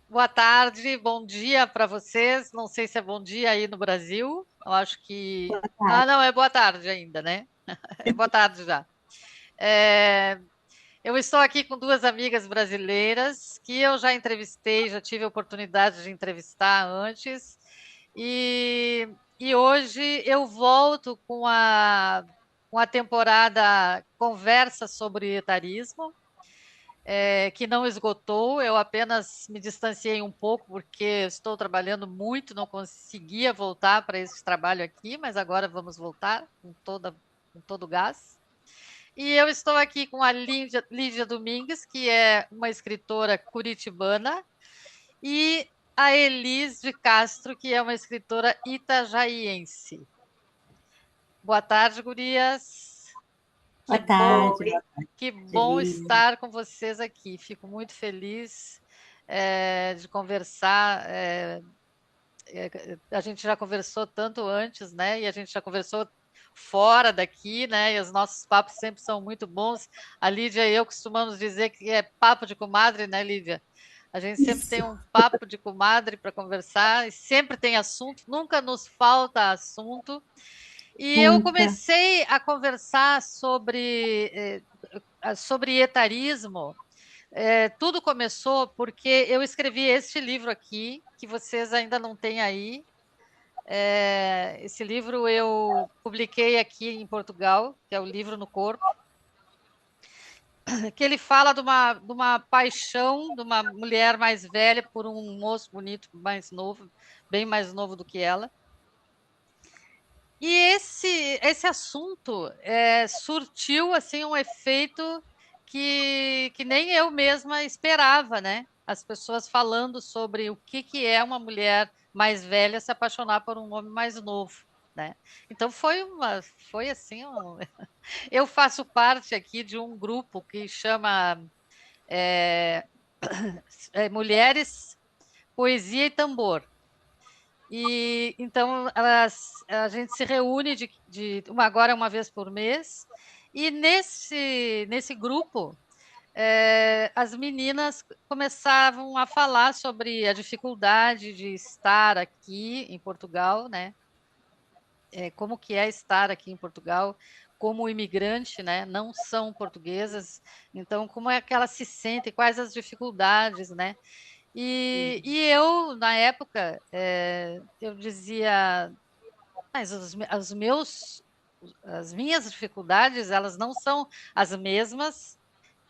Boa tarde, bom dia para vocês. Não sei se é bom dia aí no Brasil. Eu acho que. Boa Ah, tarde. não, é boa tarde ainda, né? É boa tarde já. É, Eu estou aqui com duas amigas brasileiras que eu já entrevistei, já tive a oportunidade de entrevistar antes. E, e hoje eu volto com a temporada Conversa sobre Etarismo, que não esgotou, eu apenas me distanciei um pouco porque estou trabalhando muito, não conseguia voltar para esse trabalho aqui, mas agora vamos voltar com todo o gás. E eu estou aqui com a Lídia Domingues, que é uma escritora curitibana, e a Elis de Castro, que é uma escritora itajaiense. Boa tarde, gurias. Que Boa bom, tarde, boa tarde, que bom Angelina. estar com vocês aqui. Fico muito feliz de conversar. A gente já conversou tanto antes, né? E a gente já conversou fora daqui, né? E os nossos papos sempre são muito bons. A Lídia e eu costumamos dizer que é papo de comadre, né, Lídia? A gente sempre tem Isso. um papo de comadre para conversar e sempre tem assunto, nunca nos falta assunto. E eu Nunca. comecei a conversar sobre etarismo. Tudo começou porque eu escrevi este livro aqui, que vocês ainda não têm aí. Esse livro eu publiquei aqui em Portugal, que é o Livro no Corpo, que ele fala de uma paixão de uma mulher mais velha por um moço bonito, mais novo, bem mais novo do que ela. E esse assunto surtiu assim um efeito que nem eu mesma esperava, né? As pessoas falando sobre o que é uma mulher mais velha se apaixonar por um homem mais novo, né? Então foi assim, eu faço parte aqui de um grupo que chama é, Mulheres, Poesia e Tambor. E então a gente se reúne agora uma vez por mês, e nesse grupo as meninas começavam a falar sobre a dificuldade de estar aqui em Portugal, né? Como que é estar aqui em Portugal como imigrante, né? Não são portuguesas, então como é que elas se sentem, quais as dificuldades, né? E eu, na época, eu dizia, mas as minhas dificuldades, elas não são as mesmas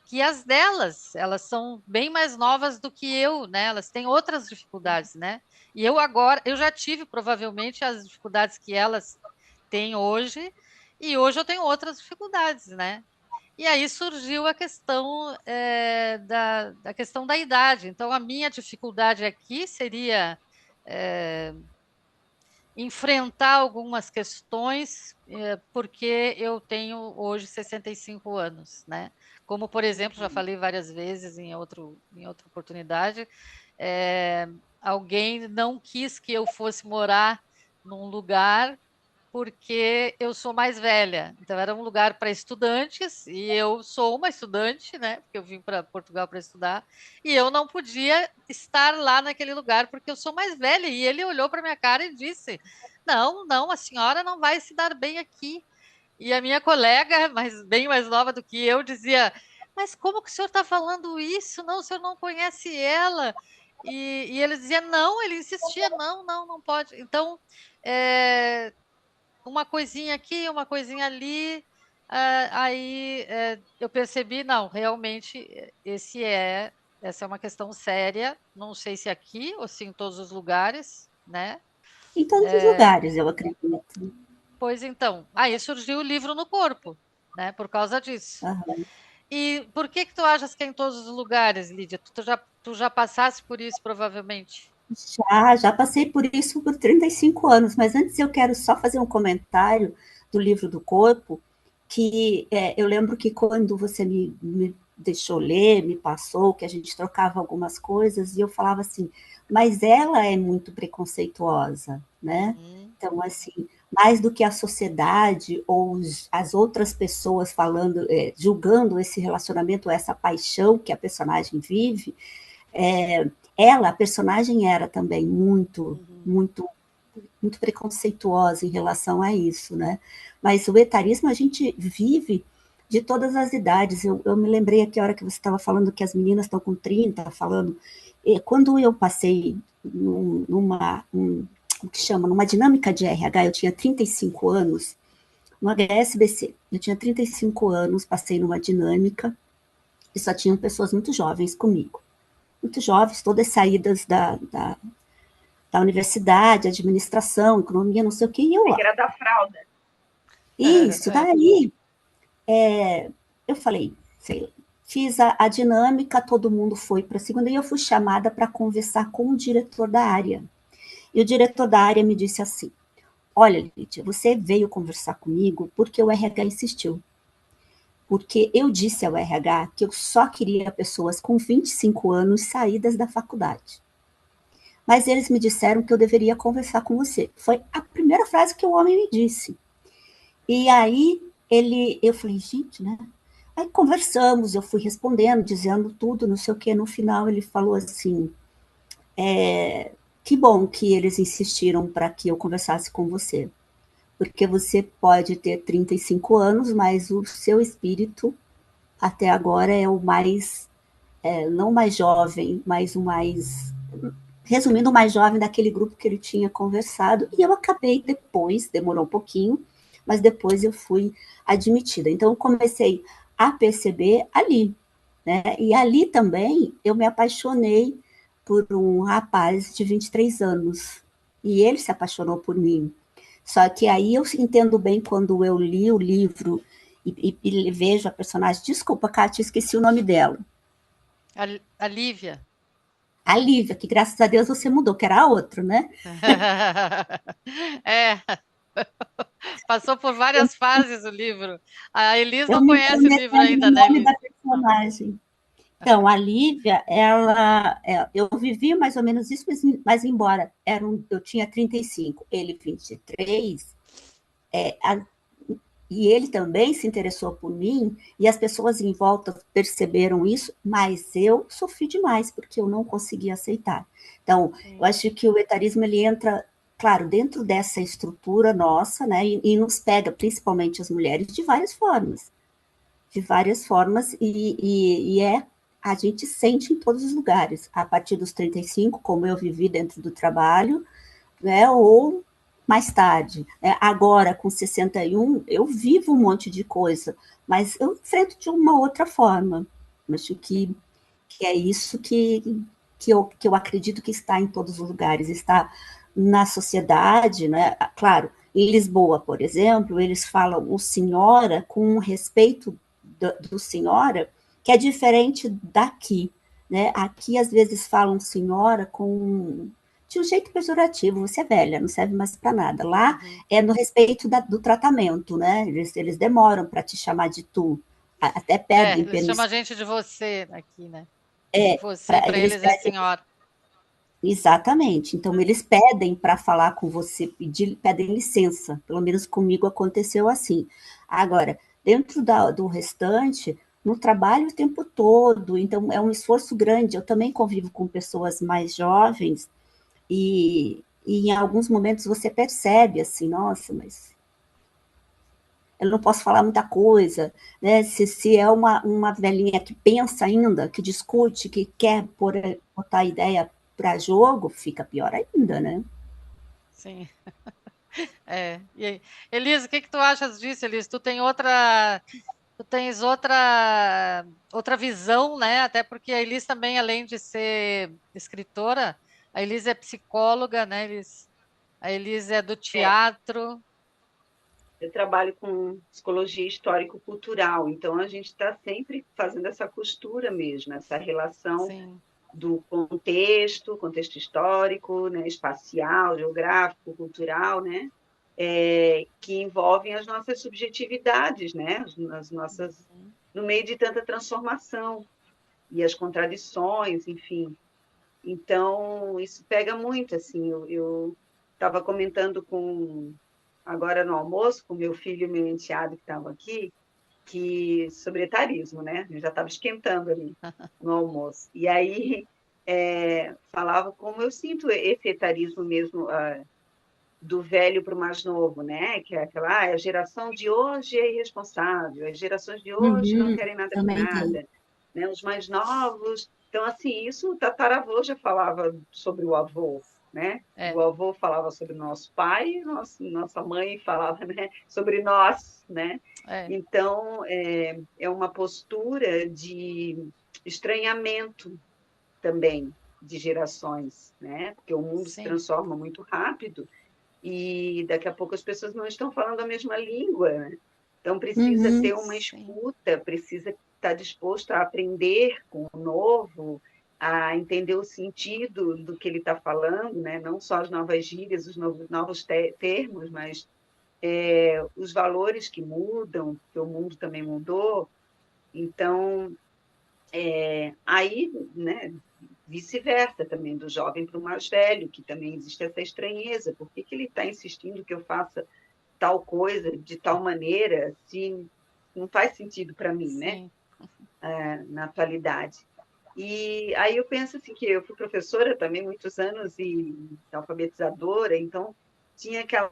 que as delas. Elas são bem mais novas do que eu, né? Elas têm outras dificuldades, né? E eu agora, eu já tive provavelmente as dificuldades que elas têm hoje, e hoje eu tenho outras dificuldades, né? E aí surgiu a questão da questão da idade. Então, a minha dificuldade aqui seria é, enfrentar algumas questões, porque eu tenho hoje 65 anos, né? Como, por exemplo, já falei várias vezes em outra oportunidade, alguém não quis que eu fosse morar num lugar porque eu sou mais velha. Então, era um lugar para estudantes, e eu sou uma estudante, né? Porque eu vim para Portugal para estudar, e eu não podia estar lá naquele lugar porque eu sou mais velha. E ele olhou para minha cara e disse: Não, não, a senhora não vai se dar bem aqui. E a minha colega, bem mais nova do que eu, dizia: Mas como que o senhor está falando isso? Não, o senhor não conhece ela. E ele dizia: Não, ele insistia: Não, não, não pode. Então, é, uma coisinha aqui, uma coisinha ali. Aí eu percebi, não, realmente essa é uma questão séria. Não sei se aqui ou se em todos os lugares, né? Em todos os lugares, eu acredito. Pois então, aí surgiu o livro no corpo, né? Por causa disso. Aham. E por que tu achas que é em todos os lugares, Lídia? Tu já passaste por isso, provavelmente. Já passei por isso por 35 anos, mas antes eu quero só fazer um comentário do livro do corpo, que eu lembro que quando você me deixou ler, me passou, que a gente trocava algumas coisas, e eu falava assim, mas ela é muito preconceituosa, né? Uhum, Então, assim, mais do que a sociedade ou as outras pessoas falando, julgando esse relacionamento, essa paixão que a personagem vive, Ela, a personagem era também muito, Uhum. muito, muito preconceituosa em relação a isso, né? Mas o etarismo a gente vive de todas as idades. Eu me lembrei aqui a hora que você estava falando que as meninas estão com 30, falando. Quando eu passei o que chama, numa dinâmica de RH, eu tinha 35 anos, no HSBC, eu tinha 35 anos, passei numa dinâmica e só tinham pessoas muito jovens comigo. Muito jovens, todas saídas da universidade, administração, economia, não sei o que, e eu Sei que lá. era da fralda. Isso, daí eu falei, sei, fiz a dinâmica, todo mundo foi para a segunda, e eu fui chamada para conversar com o diretor da área. E o diretor da área me disse assim: olha, Lídia, você veio conversar comigo porque o RH insistiu. Porque eu disse ao RH que eu só queria pessoas com 25 anos saídas da faculdade. Mas eles me disseram que eu deveria conversar com você. Foi a primeira frase que o homem me disse. E aí eu falei, gente, né? Aí conversamos, eu fui respondendo, dizendo tudo, não sei o quê. No final ele falou assim, que bom que eles insistiram para que eu conversasse com você. Porque você pode ter 35 anos, mas o seu espírito até agora é o mais, não mais jovem, mas o mais, resumindo, o mais jovem daquele grupo que ele tinha conversado. E eu acabei depois, demorou um pouquinho, mas depois eu fui admitida. Então eu comecei a perceber ali, né? E ali também eu me apaixonei por um rapaz de 23 anos. E ele se apaixonou por mim. Só que aí eu entendo bem quando eu li o livro e vejo a personagem. Desculpa, Kátia, esqueci o nome dela. A Lívia. A Lívia, que graças a Deus você mudou, que era a outra, né? É, passou por várias fases o livro. A Elis Eu não me conhece o livro intrometendo ainda, no né, nome Elis? da personagem. Então, a Lívia, eu vivi mais ou menos isso, mas embora eu tinha 35, ele 23, e ele também se interessou por mim, e as pessoas em volta perceberam isso, mas eu sofri demais, porque eu não conseguia aceitar. Então, eu Sim. acho que o etarismo, ele entra, claro, dentro dessa estrutura nossa, né, e nos pega, principalmente as mulheres, de várias formas, a gente sente em todos os lugares, a partir dos 35, como eu vivi dentro do trabalho, né, ou mais tarde. Né? Agora, com 61, eu vivo um monte de coisa, mas eu enfrento de uma outra forma. Acho que é isso que eu acredito que está em todos os lugares, está na sociedade, né? Claro, em Lisboa, por exemplo, eles falam o senhora com um respeito do senhora que é diferente daqui, né? Aqui às vezes falam senhora com de um jeito pejorativo, você é velha, não serve mais para nada. Lá Uhum. é no respeito do tratamento, né? Eles demoram para te chamar de tu, até pedem Eles chamam permissão. a gente de você aqui, né? É, Você para eles eles é pedem, senhora. exatamente. Então, eles pedem para falar com você, pedem licença. Pelo menos comigo aconteceu assim. Agora, dentro do restante, no trabalho o tempo todo, então é um esforço grande. Eu também convivo com pessoas mais jovens e em alguns momentos você percebe assim, nossa, mas eu não posso falar muita coisa, né? Se é uma velhinha que pensa ainda, que discute, que quer botar a ideia para jogo, fica pior ainda, né? Sim. É. E aí, Elisa, o que que tu achas disso, Elisa? Tu tens outra visão, né? Até porque a Elis também, além de ser escritora, a Elis é psicóloga, né, Elis? A Elis é do É, teatro. eu trabalho com psicologia histórico-cultural, então a gente está sempre fazendo essa costura mesmo, essa relação Sim, do contexto histórico, né, espacial, geográfico, cultural, né, que envolvem as nossas subjetividades, né, as nossas, no meio de tanta transformação e as contradições, enfim. Então, isso pega muito, assim, eu estava comentando agora no almoço, com meu filho e meu enteado que estavam aqui, que sobre etarismo, né? Eu já estava esquentando ali no almoço. E aí falava como eu sinto esse etarismo mesmo, do velho para o mais novo, né? Que é aquela, a geração de hoje é irresponsável, as gerações de hoje não Uhum, querem nada com também tem. nada, né? Os mais novos. Então, assim, isso o tataravô já falava sobre o avô, né? O É, avô falava sobre nosso pai, nossa mãe falava, né, sobre nós, né? é, Então, é uma postura de estranhamento também de gerações, né? Porque o mundo se sim, transforma muito rápido e daqui a pouco as pessoas não estão falando a mesma língua, né? Então precisa Uhum, ter uma sim, escuta, precisa estar disposto a aprender com o novo, a entender o sentido do que ele está falando, né? Não só as novas gírias, os novos termos, mas os valores que mudam, que o mundo também mudou. Então, aí, né, vice-versa também, do jovem para o mais velho, que também existe essa estranheza. Por que que ele está insistindo que eu faça tal coisa de tal maneira se não faz sentido para mim, né? sim. Na atualidade. E aí eu penso assim que eu fui professora também muitos anos e alfabetizadora, então tinha aquela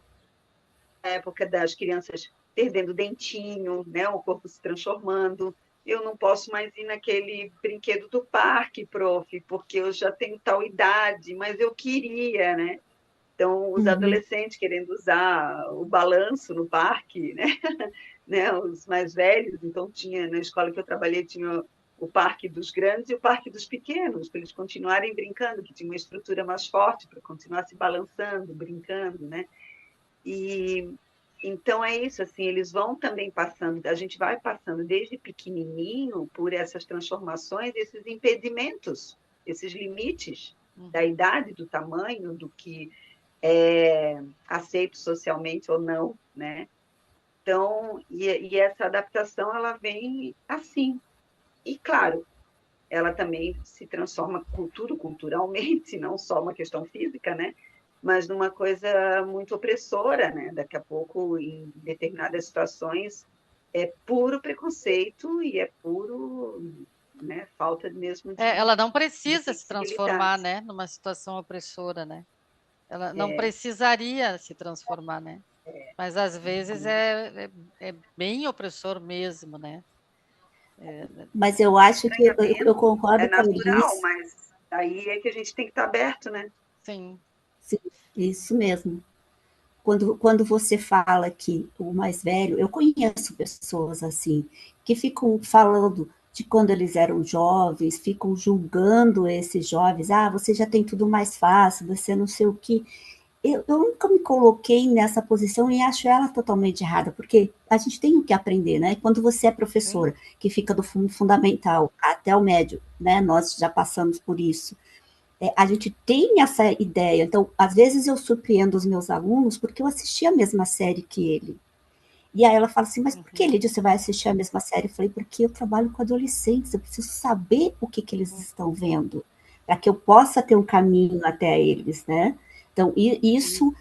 época das crianças perdendo dentinho, né, o corpo se transformando. Eu não posso mais ir naquele brinquedo do parque, prof, porque eu já tenho tal idade, mas eu queria, né? Então, os uhum. adolescentes querendo usar o balanço no parque, né? Né? Os mais velhos, então tinha, na escola que eu trabalhei, tinha o parque dos grandes e o parque dos pequenos, para eles continuarem brincando, que tinha uma estrutura mais forte para continuar se balançando, brincando, né? E então é isso, assim, eles vão também passando, a gente vai passando desde pequenininho por essas transformações, esses impedimentos, esses limites da Uhum. idade, do tamanho, do que é aceito socialmente ou não, né? Então, e essa adaptação ela vem assim. E claro, ela também se transforma culturalmente, não só uma questão física, né? Mas numa coisa muito opressora, né? Daqui a pouco, em determinadas situações, é puro preconceito e é puro, né, falta mesmo Ela não de precisa se transformar, sensibilidade. né, numa situação opressora, né? Ela não precisaria se transformar, né? Mas às vezes é bem opressor mesmo, né? Mas eu acho que eu Estranhamento é concordo com a natural, Elis, mas aí é que a gente tem que estar aberto, né? Sim. sim, isso mesmo. Quando você fala que o mais velho, eu conheço pessoas assim, que ficam falando de quando eles eram jovens, ficam julgando esses jovens, ah, você já tem tudo mais fácil, você não sei o que. Eu nunca me coloquei nessa posição e acho ela totalmente errada, porque a gente tem o que aprender, né? Quando você é Sim. professora, que fica do fundamental até o médio, né? Nós já passamos por isso. A gente tem essa ideia. Então, às vezes eu surpreendo os meus alunos porque eu assisti a mesma série que ele. E aí ela fala assim, mas por que, Uhum. Lídia, você vai assistir a mesma série? Eu falei, porque eu trabalho com adolescentes, eu preciso saber o que, que eles Uhum. estão vendo, para que eu possa ter um caminho até eles, né? Então, isso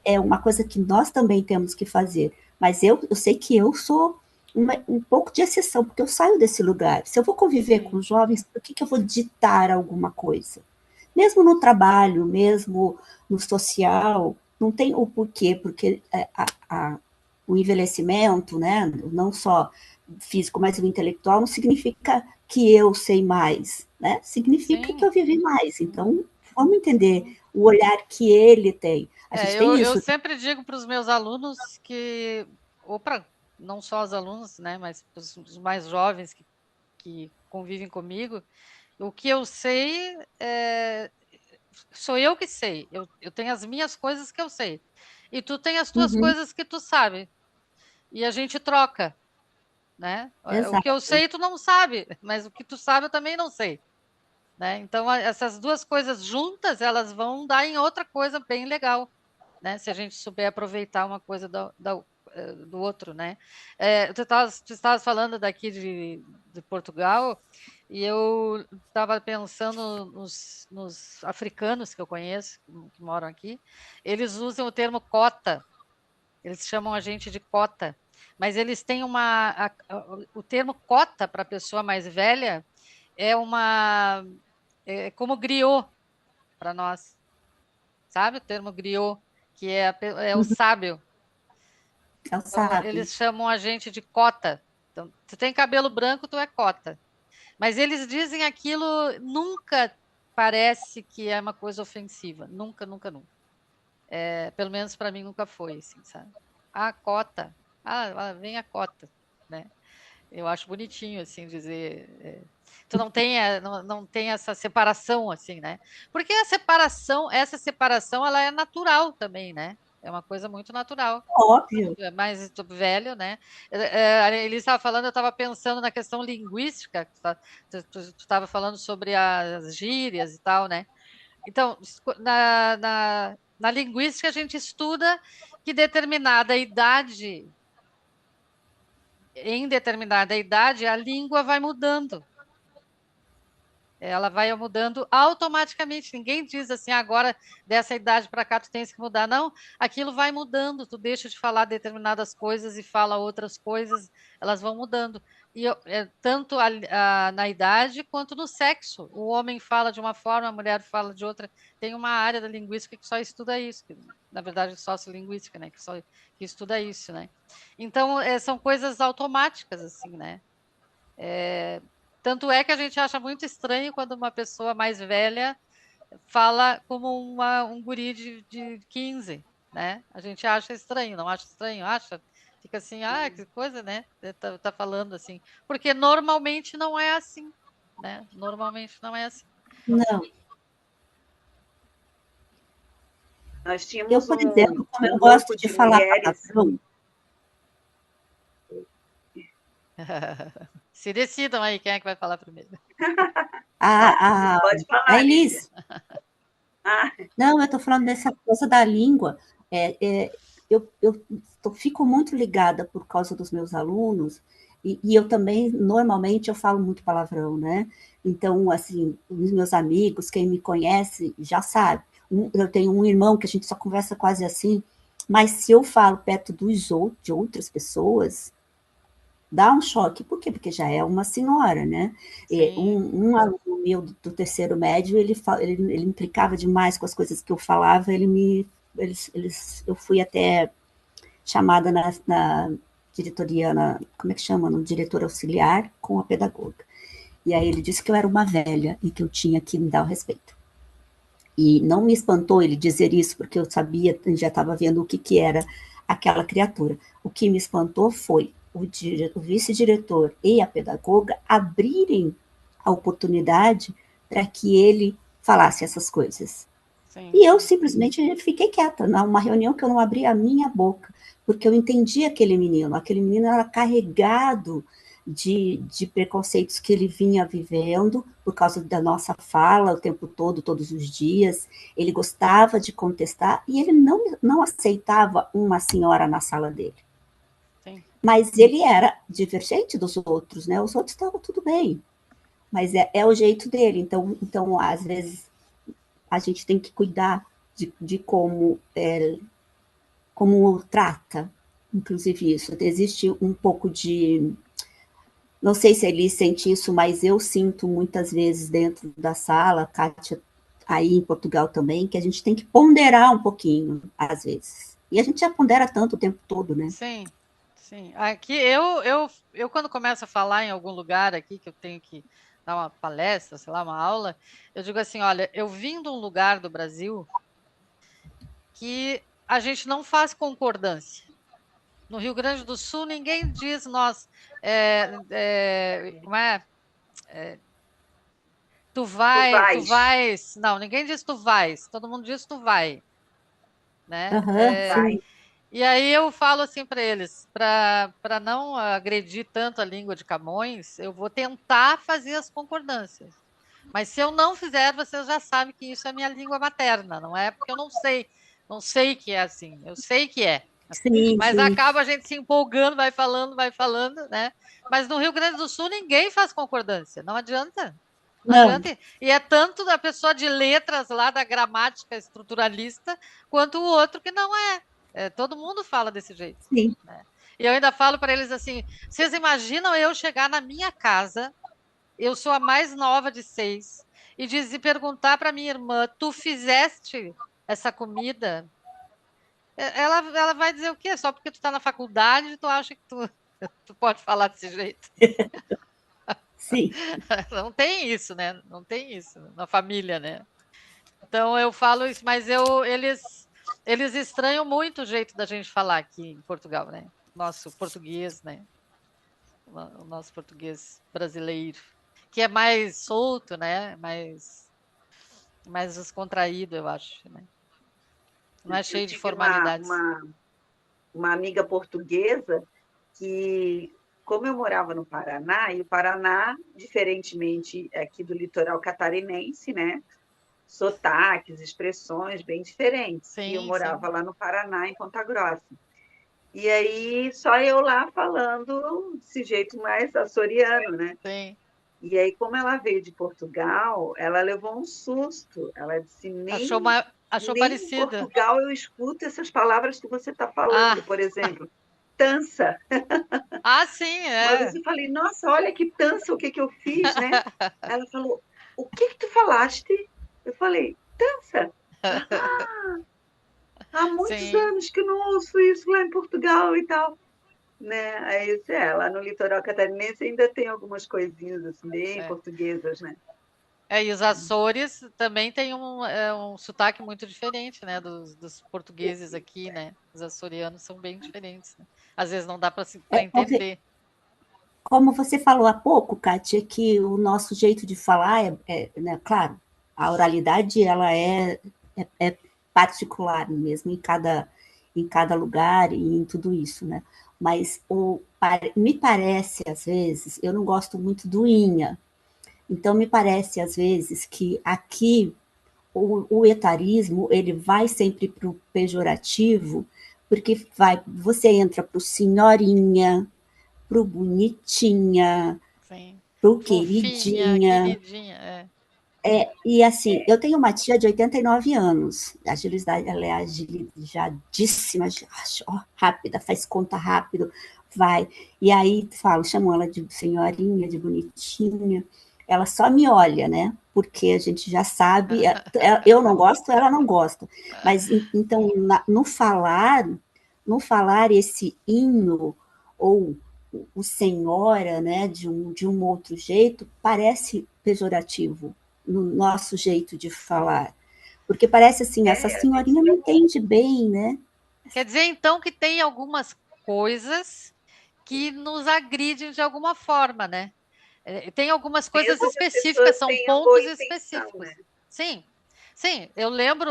é uma coisa que nós também temos que fazer. Mas eu sei que eu sou um pouco de exceção, porque eu saio desse lugar. Se eu vou conviver com Sim. jovens, por que, que eu vou ditar alguma coisa? Mesmo no trabalho, mesmo no social, não tem o porquê, porque o envelhecimento, né, não só físico, mas o intelectual, não significa que eu sei mais, né? Significa que Sim. eu vivi mais. Então, vamos entender Sim. o olhar que ele tem. A gente tem Eu isso. sempre digo para os meus alunos que, ou para não só os alunos, né, mas para os mais jovens que convivem comigo, o que eu sei sou eu que sei. Eu tenho as minhas coisas que eu sei. E tu tem as tuas Uhum, coisas que tu sabe. E a gente troca, né? O que eu exato. sei tu não sabe, mas o que tu sabe eu também não sei, né? Então essas duas coisas juntas, elas vão dar em outra coisa bem legal, né? Se a gente souber aproveitar uma coisa do outro, né? Tu estavas falando daqui de Portugal e eu estava pensando nos africanos que eu conheço, que moram aqui, eles usam o termo cota, eles chamam a gente de cota, mas eles têm o termo cota para a pessoa mais velha é uma como griot para nós. Sabe o termo griot, que é o sábio? É o Então, sábio. eles chamam a gente de cota. Então, tu tem cabelo branco, tu é cota. Mas eles dizem aquilo, nunca parece que é uma coisa ofensiva. Nunca, nunca, nunca. Pelo menos para mim nunca foi, assim, sabe? A cota. Vem a cota, né? Eu acho bonitinho, assim, dizer. Tu não tem essa separação, assim, né? Porque essa separação, ela é natural também, né? É uma coisa muito natural. Óbvio. Mais velho, né? Ele estava falando, eu estava pensando na questão linguística, tu estava falando sobre as gírias e tal, né? Então, na linguística, a gente estuda que em determinada idade, a língua vai mudando. Ela vai mudando automaticamente. Ninguém diz assim, agora dessa idade para cá tu tens que mudar. Não, aquilo vai mudando. Tu deixa de falar determinadas coisas e fala outras coisas, elas vão mudando. E tanto na idade quanto no sexo. O homem fala de uma forma, a mulher fala de outra. Tem uma área da linguística que só estuda isso, na verdade, sociolinguística, né? Que estuda isso, né? Então, são coisas automáticas, assim, né? Tanto é que a gente acha muito estranho quando uma pessoa mais velha fala como um guri de 15, né? A gente acha estranho, não acha estranho? Acha? Fica assim, que coisa, né? Tá falando assim. Porque normalmente não é assim, né? Normalmente não é assim. Não. Nós tínhamos Eu, por exemplo, como eu um gosto grupo de de falar mulheres. palavrão, Se decidam aí quem é que vai falar primeiro. Pode a falar, Lídia. Elis. Não, eu estou falando dessa coisa da língua. Eu fico muito ligada por causa dos meus alunos, e eu também, normalmente, eu falo muito palavrão, né? Então, assim, os meus amigos, quem me conhece, já sabe. Eu tenho um irmão que a gente só conversa quase assim, mas se eu falo perto de outras pessoas, dá um choque. Por quê? Porque já é uma senhora, né? Um aluno meu do terceiro médio, ele implicava demais com as coisas que eu falava, eu fui até chamada na diretoria, como é que chama? No diretor auxiliar com a pedagoga. E aí ele disse que eu era uma velha e que eu tinha que me dar o respeito. E não me espantou ele dizer isso, porque eu sabia, já estava vendo o que era aquela criatura. O que me espantou foi o vice-diretor e a pedagoga abrirem a oportunidade para que ele falasse essas coisas. Sim. E eu simplesmente fiquei quieta, numa reunião que eu não abri a minha boca, porque eu entendi aquele menino era carregado de preconceitos que ele vinha vivendo por causa da nossa fala o tempo todo, todos os dias. Ele gostava de contestar e ele não aceitava uma senhora na sala dele. Sim. Mas ele era divergente dos outros, né? Os outros estavam tudo bem, mas é o jeito dele. Então, às vezes, a gente tem que cuidar de como trata, inclusive isso. Existe um pouco de... Não sei se ele sente isso, mas eu sinto muitas vezes dentro da sala, Kátia, aí em Portugal também, que a gente tem que ponderar um pouquinho, às vezes. E a gente já pondera tanto o tempo todo, né? Sim, sim. Aqui eu quando começo a falar em algum lugar aqui que eu tenho que dar uma palestra, sei lá, uma aula, eu digo assim, olha, eu vim de um lugar do Brasil que a gente não faz concordância. No Rio Grande do Sul, ninguém diz nós, como é? Tu vais. Não, ninguém diz tu vais, todo mundo diz tu vai, né? Sim. E aí eu falo assim para eles, para não agredir tanto a língua de Camões, eu vou tentar fazer as concordâncias. Mas se eu não fizer, vocês já sabem que isso é minha língua materna, não é porque eu não sei que é assim, eu sei que é. Sim, Mas sim. acaba a gente se empolgando, vai falando, né? Mas no Rio Grande do Sul ninguém faz concordância, não adianta. Não adianta. E é tanto da pessoa de letras lá, da gramática estruturalista, quanto o outro que não é. Todo mundo fala desse jeito. Sim. Né? E eu ainda falo para eles assim: vocês imaginam eu chegar na minha casa, eu sou a mais nova de 6, e perguntar para minha irmã: tu fizeste essa comida? Ela vai dizer o quê? Só porque tu está na faculdade, tu acha que tu pode falar desse jeito? Sim. Não tem isso, né? Não tem isso na família, né? Então eu falo isso, mas eles estranham muito o jeito da gente falar aqui em Portugal, né? Nosso português, né? O nosso português brasileiro, que é mais solto, né? Mais descontraído, eu acho, né? Não é Eu cheio de tive formalidades. uma amiga portuguesa que, como eu morava no Paraná, e o Paraná, diferentemente aqui do litoral catarinense, né? Sotaques, expressões bem diferentes. E eu Sim, sim, morava lá no Paraná, em Ponta Grossa. E aí, só eu lá falando desse jeito mais açoriano, né? sim. E aí, como ela veio de Portugal, ela levou um susto. Ela disse: Achou nem em parecida. Portugal eu escuto essas palavras que você está falando. Ah, Por exemplo, tança. sim, Uma vez é. eu falei: nossa, olha que tança, o que que eu fiz, né? Ela falou: o que que tu falaste? Eu falei: dança. Há muitos Sim, anos que eu não ouço isso lá em Portugal e tal. Né? Aí eu disse, lá no litoral catarinense ainda tem algumas coisinhas assim, bem é. portuguesas, né? E os Açores também têm um sotaque muito diferente, né, dos portugueses aqui, né? Os açorianos são bem diferentes, né? Às vezes não dá para entender. Como você falou há pouco, Kátia, que o nosso jeito de falar né, claro, a oralidade ela é particular mesmo em cada lugar e em tudo isso, né? Mas me parece, às vezes, eu não gosto muito do inha, então me parece, às vezes, que aqui o etarismo ele vai sempre para o pejorativo, porque você entra para o senhorinha, para o bonitinha, Sim. pro Fofinha, queridinha. queridinha, é. E assim, eu tenho uma tia de 89 anos, agilidade, ela é agilizadíssima, ó, rápida, faz conta rápido, vai. E aí chamam ela de senhorinha, de bonitinha. Ela só me olha, né? Porque a gente já sabe, eu não gosto, ela não gosta. Mas então, no falar esse hino ou o senhora, né, de um outro jeito, parece pejorativo no nosso jeito de Sim. falar. Porque parece assim, essa A gente senhorinha não entende bem, né? Quer dizer, então, que tem algumas coisas que nos agridem de alguma forma, né? Tem algumas coisas mesmo que as específicas, pessoas são tenham boa pontos intenção, específicos. né? Sim, sim. Eu lembro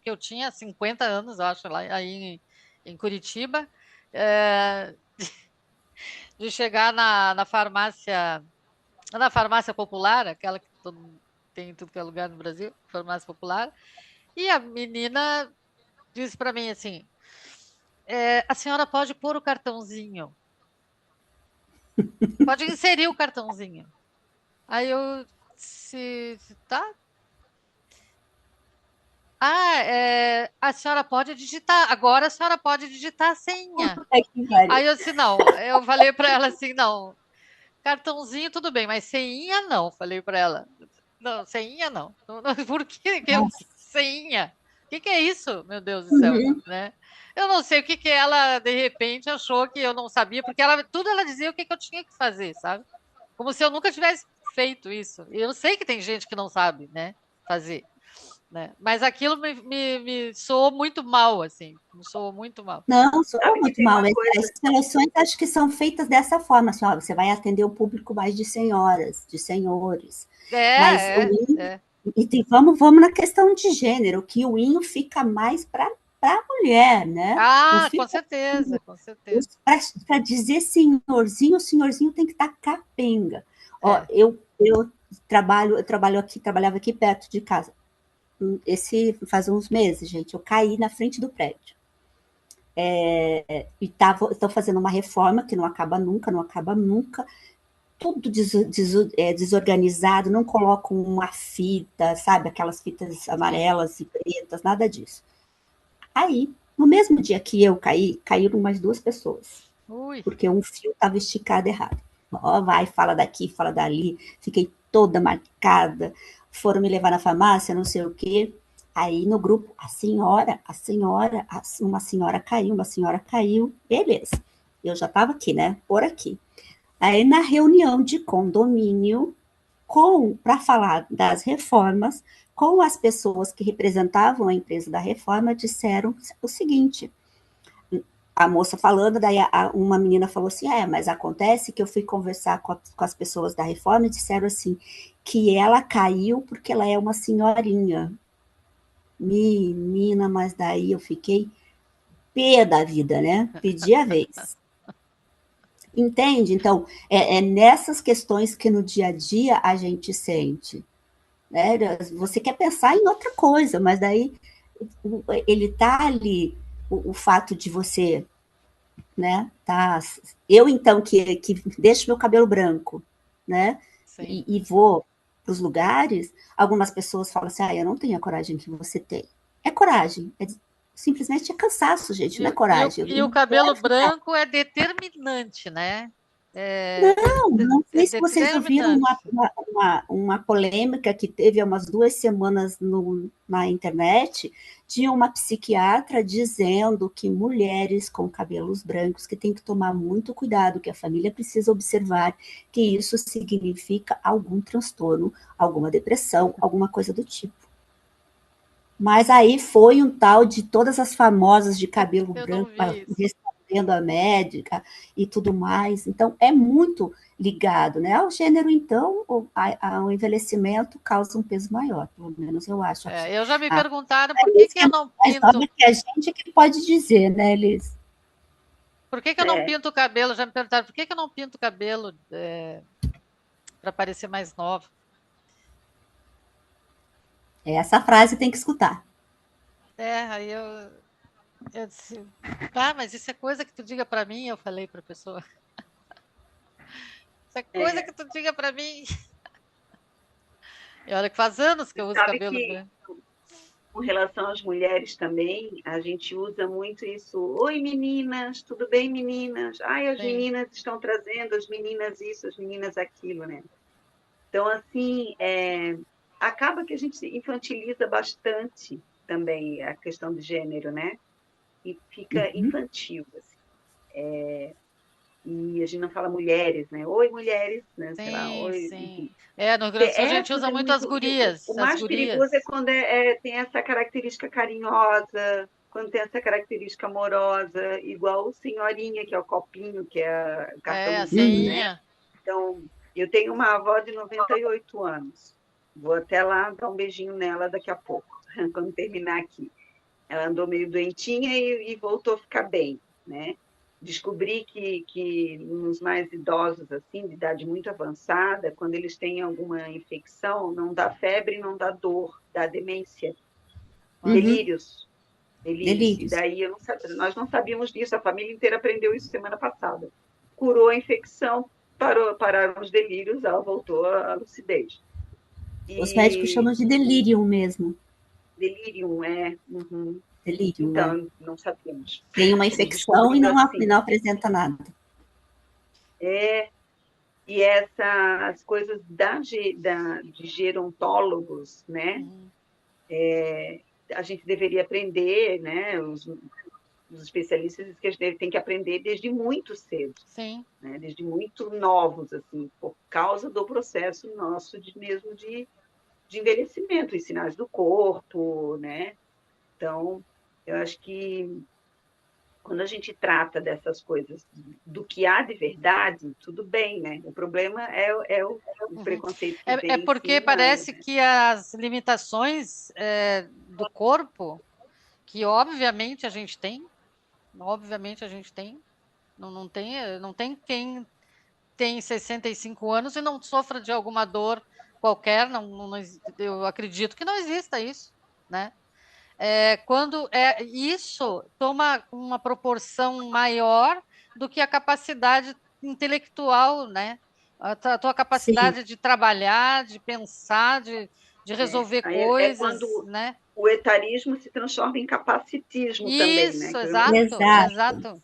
que eu tinha 50 anos, eu acho, lá aí em Curitiba, é, de chegar na farmácia popular, aquela que todo mundo tem em tudo que é lugar no Brasil, farmácia popular, e a menina disse para mim assim: a senhora pode pôr o cartãozinho, pode inserir o cartãozinho. Aí eu disse, tá. A senhora pode digitar, agora a senhora pode digitar a senha. É que pariu. Aí eu disse, não, eu falei para ela assim, não, cartãozinho tudo bem, mas senha não, falei para ela. Não, senha não. Por que eu senha? O que é isso, meu Deus do céu, Uhum. né? Eu não sei o que ela de repente achou que eu não sabia, porque tudo ela dizia o que eu tinha que fazer, sabe? Como se eu nunca tivesse feito isso. E eu sei que tem gente que não sabe, né, fazer, né? Mas aquilo me soou muito mal, assim, me soou muito mal. Não, sou Sabe que muito tem mal. uma As coisa, instalações acho que são feitas dessa forma, assim, ó, você vai atender o público mais de senhoras, de senhores. Mas o INO, É. vamos na questão de gênero, que o INO fica mais para a mulher, né? Não Ah, com fica certeza, com certeza. para dizer senhorzinho, o senhorzinho tem que estar capenga. Ó, É. eu trabalhava aqui perto de casa. Esse faz uns meses, gente, eu caí na frente do prédio. E estão fazendo uma reforma que não acaba nunca, não acaba nunca. Tudo desorganizado, não colocam uma fita, sabe? Aquelas fitas Sim. amarelas e pretas, nada disso. Aí, no mesmo dia que eu caí, caíram mais duas pessoas, Ui. porque um fio estava esticado errado. Ó, vai, fala daqui, fala dali, fiquei toda marcada. foram me levar na farmácia, não sei o quê. Aí no grupo, uma senhora caiu, beleza. Eu já estava aqui, né? Por aqui. Aí na reunião de condomínio, para falar das reformas, com as pessoas que representavam a empresa da reforma, disseram o seguinte: a moça falando, daí uma menina falou assim, mas acontece que eu fui conversar com as pessoas da reforma e disseram assim, que ela caiu porque ela é uma senhorinha. Menina, mas daí eu fiquei pé da vida, né? Pedi a vez. Entende? Então, é nessas questões que no dia a dia a gente sente. Né? Você quer pensar em outra coisa, mas daí ele tá ali, o fato de você, né? Tá, eu então que deixo meu cabelo branco, né? E vou para os lugares, algumas pessoas falam assim, eu não tenho a coragem que você tem. É coragem, simplesmente é cansaço, gente, não é coragem. E o cabelo branco é determinante, né? Não sei se vocês ouviram uma polêmica que teve há umas 2 semanas na internet de uma psiquiatra dizendo que mulheres com cabelos brancos que tem que tomar muito cuidado, que a família precisa observar que isso significa algum transtorno, alguma depressão, alguma coisa do tipo. Mas aí foi um tal de todas as famosas de cabelo branco respondendo a médica e tudo mais. Então, é muito ligado, né? Ao gênero, então, o envelhecimento causa um peso maior, pelo menos eu acho. Eu já me perguntaram por que eu não pinto... Mas que a gente que pode dizer, né, Elis? Por que eu não pinto o cabelo? Já me perguntaram, por que eu não pinto o cabelo para parecer mais nova? Essa frase tem que escutar. Aí eu disse, mas isso é coisa que tu diga para mim, eu falei para a pessoa. Isso é coisa que tu diga para mim. E olha que faz anos que eu uso cabelo branco. Com relação às mulheres também, a gente usa muito isso. Oi, meninas, tudo bem, meninas? As meninas estão trazendo, as meninas isso, as meninas aquilo, né? Então, assim, acaba que a gente infantiliza bastante também a questão de gênero, né? E fica infantil, assim. E a gente não fala mulheres, né? Oi, mulheres, né? Sim, sei lá, oi. Sim. No Rio Grande do Sul a gente usa muito as gurias. O mais perigoso é quando tem essa característica carinhosa, quando tem essa característica amorosa, igual senhorinha, que é o copinho, que é o cartãozinho, né? Então, eu tenho uma avó de 98 anos. Vou até lá dar um beijinho nela daqui a pouco, quando terminar aqui. Ela andou meio doentinha e voltou a ficar bem, né? Descobri que nos mais idosos, assim, de idade muito avançada, quando eles têm alguma infecção, não dá febre, não dá dor, dá demência. Delírios. E daí nós não sabíamos disso, a família inteira aprendeu isso semana passada. Curou a infecção, pararam os delírios, ela voltou à lucidez. Os médicos chamam de delírio mesmo. Delírio, Delírio, então, não sabíamos. Tem uma infecção e não apresenta nada. E essas coisas de gerontólogos, né? A gente deveria aprender, né? Os especialistas dizem que a gente tem que aprender desde muito cedo. Sim. Né? Desde muito novos, assim, por causa do processo nosso de envelhecimento, os sinais do corpo, né? Então, eu acho que quando a gente trata dessas coisas do que há de verdade, tudo bem, né? O problema é o preconceito que vem porque parece que as limitações do corpo, que obviamente a gente tem, não tem quem tem 65 anos e não sofra de alguma dor qualquer, eu acredito que não exista isso, né? Quando isso toma uma proporção maior do que a capacidade intelectual, né? A tua capacidade de trabalhar, de pensar, de resolver coisas, quando né? O etarismo se transforma em capacitismo também, né? Exato.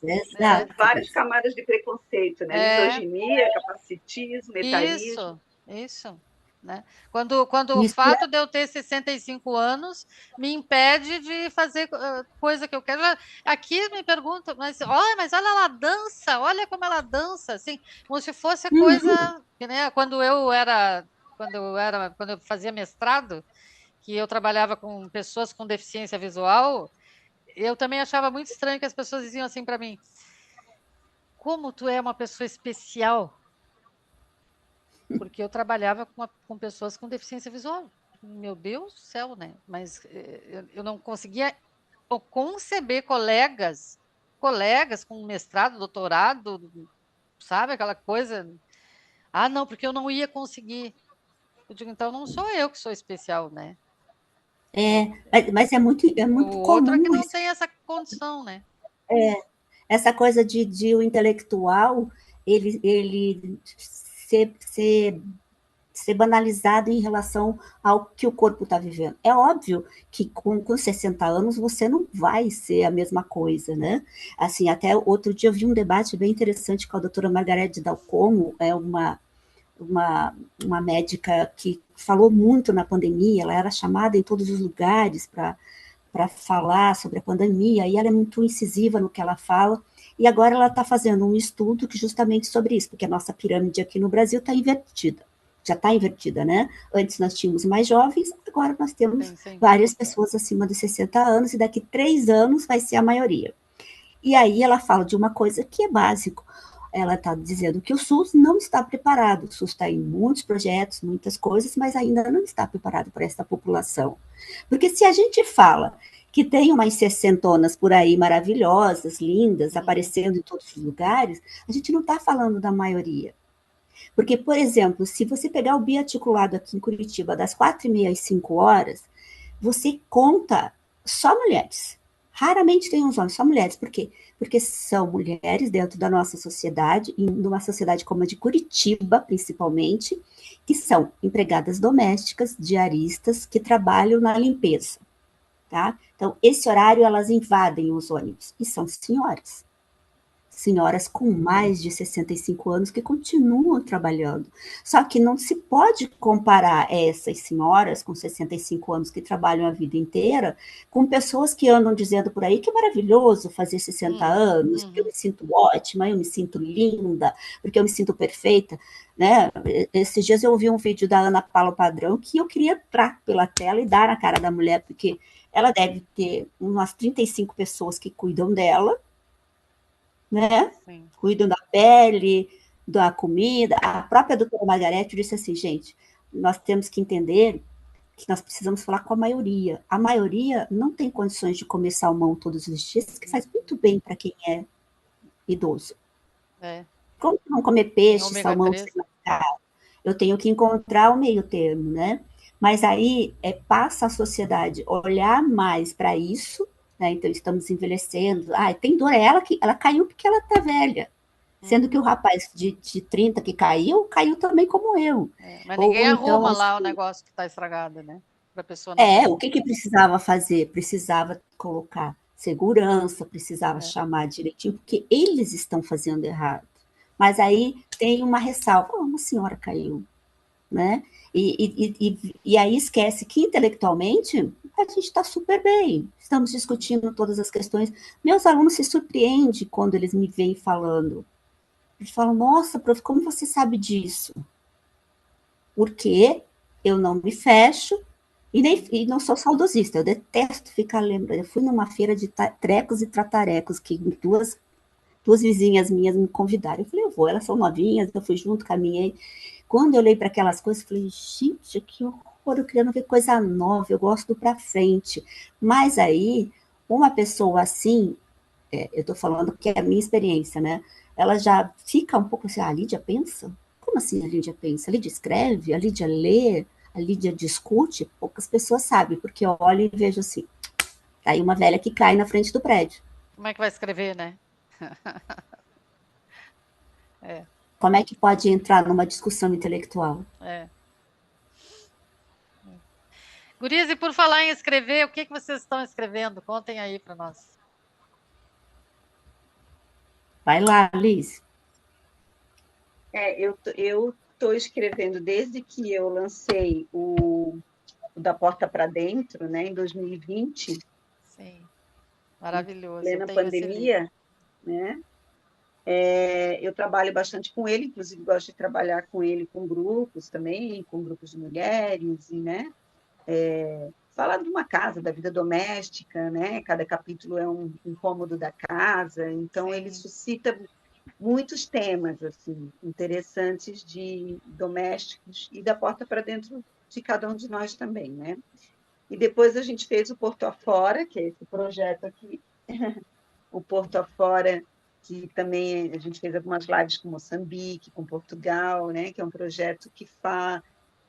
Várias camadas de preconceito, né? Misoginia, capacitismo, etarismo. Isso. né? Quando o fato de eu ter 65 anos me impede de fazer coisa que eu quero. Aqui me perguntam, mas olha lá, dança, olha como ela dança, assim, como se fosse coisa, né? Quando eu fazia mestrado, que eu trabalhava com pessoas com deficiência visual, eu também achava muito estranho que as pessoas diziam assim para mim: como tu é uma pessoa especial? Porque eu trabalhava com pessoas com deficiência visual. Meu Deus do céu, né? Mas eu não conseguia conceber colegas com mestrado, doutorado, sabe? Aquela coisa. Ah, não, porque eu não ia conseguir. Eu digo, então não sou eu que sou especial, né? Mas é muito O outro é que comum não tem essa condição, né? essa coisa de o intelectual ele ser banalizado em relação ao que o corpo está vivendo. É óbvio que com 60 anos você não vai ser a mesma coisa, né? Assim, até outro dia eu vi um debate bem interessante com a doutora Margarete Dalcomo, uma médica que falou muito na pandemia, ela era chamada em todos os lugares para falar sobre a pandemia, e ela é muito incisiva no que ela fala, e agora ela está fazendo um estudo que justamente sobre isso, porque a nossa pirâmide aqui no Brasil está invertida, já está invertida, né? Antes nós tínhamos mais jovens, agora nós temos várias pessoas acima de 60 anos, e daqui 3 anos vai ser a maioria. E aí ela fala de uma coisa que é básico, ela está dizendo que o SUS não está preparado, o SUS está em muitos projetos, muitas coisas, mas ainda não está preparado para essa população. Porque se a gente fala que tem umas 60 por aí maravilhosas, lindas, aparecendo em todos os lugares, a gente não está falando da maioria. Porque, por exemplo, se você pegar o biarticulado aqui em Curitiba, das 4h30 às 5h, você conta só mulheres. Raramente tem uns homens, só mulheres. Por quê? Porque são mulheres dentro da nossa sociedade, e numa sociedade como a de Curitiba, principalmente, que são empregadas domésticas, diaristas, que trabalham na limpeza. Tá? Então, esse horário elas invadem os ônibus, e são senhoras com mais de 65 anos que continuam trabalhando. Só que não se pode comparar essas senhoras com 65 anos que trabalham a vida inteira com pessoas que andam dizendo por aí que é maravilhoso fazer 60 anos, porque eu me sinto ótima, eu me sinto linda, porque eu me sinto perfeita. Né? Esses dias eu ouvi um vídeo da Ana Paula Padrão que eu queria entrar pela tela e dar na cara da mulher, porque ela deve ter umas 35 pessoas que cuidam dela, né? Cuidam da pele, da comida. A própria doutora Margarete disse assim, gente, nós temos que entender que nós precisamos falar com a maioria. A maioria não tem condições de comer salmão todos os dias, que faz muito bem para quem é idoso. Como não comer peixe, salmão, eu tenho que encontrar o meio termo, né? Mas aí passa a sociedade olhar mais para isso, né? Então estamos envelhecendo. Tem dor, ela caiu porque ela está velha. Sendo que o rapaz de 30 que caiu também como eu. Mas ninguém arruma lá o negócio que está estragado, né? Para a pessoa não... o que precisava fazer? Precisava colocar segurança, precisava chamar direitinho, porque eles estão fazendo errado. Mas aí tem uma ressalva, uma senhora caiu, né? E aí esquece que intelectualmente a gente está super bem, estamos discutindo todas as questões. Meus alunos se surpreendem quando eles me veem falando. Eles falam, nossa, prof, como você sabe disso? Porque eu não me fecho e não sou saudosista, eu detesto ficar lembrando. Eu fui numa feira de trecos e tratarecos, que duas vizinhas minhas me convidaram. Eu falei, eu vou, elas são novinhas, eu fui junto, caminhei. Quando eu olhei para aquelas coisas, eu falei, gente, que horror, eu queria ver coisa nova, eu gosto para frente. Mas aí, uma pessoa assim, eu estou falando que é a minha experiência, né? Ela já fica um pouco assim, a Lídia pensa? Como assim a Lídia pensa? A Lídia escreve? A Lídia lê? A Lídia discute? Poucas pessoas sabem, porque eu olho e vejo assim, tá aí uma velha que cai na frente do prédio. Como é que vai escrever, né? Como é que pode entrar numa discussão intelectual? Gurias, e por falar em escrever, o que vocês estão escrevendo? Contem aí para nós. Vai lá, Liz. Eu estou escrevendo desde que eu lancei o Da Porta para Dentro, né, em 2020. Sim, maravilhoso. Eu Plena tenho esse livro. pandemia, né? Eu trabalho bastante com ele, inclusive gosto de trabalhar com ele com grupos também, com grupos de mulheres, e, né? Fala de uma casa, da vida doméstica, né? Cada capítulo é um cômodo da casa, então ele Sim. suscita muitos temas assim interessantes de domésticos e da porta para dentro de cada um de nós também, né? E depois a gente fez o Porto Afora, que é esse projeto aqui, o Porto Afora, que também a gente fez algumas lives com Moçambique, com Portugal, né? Que é um projeto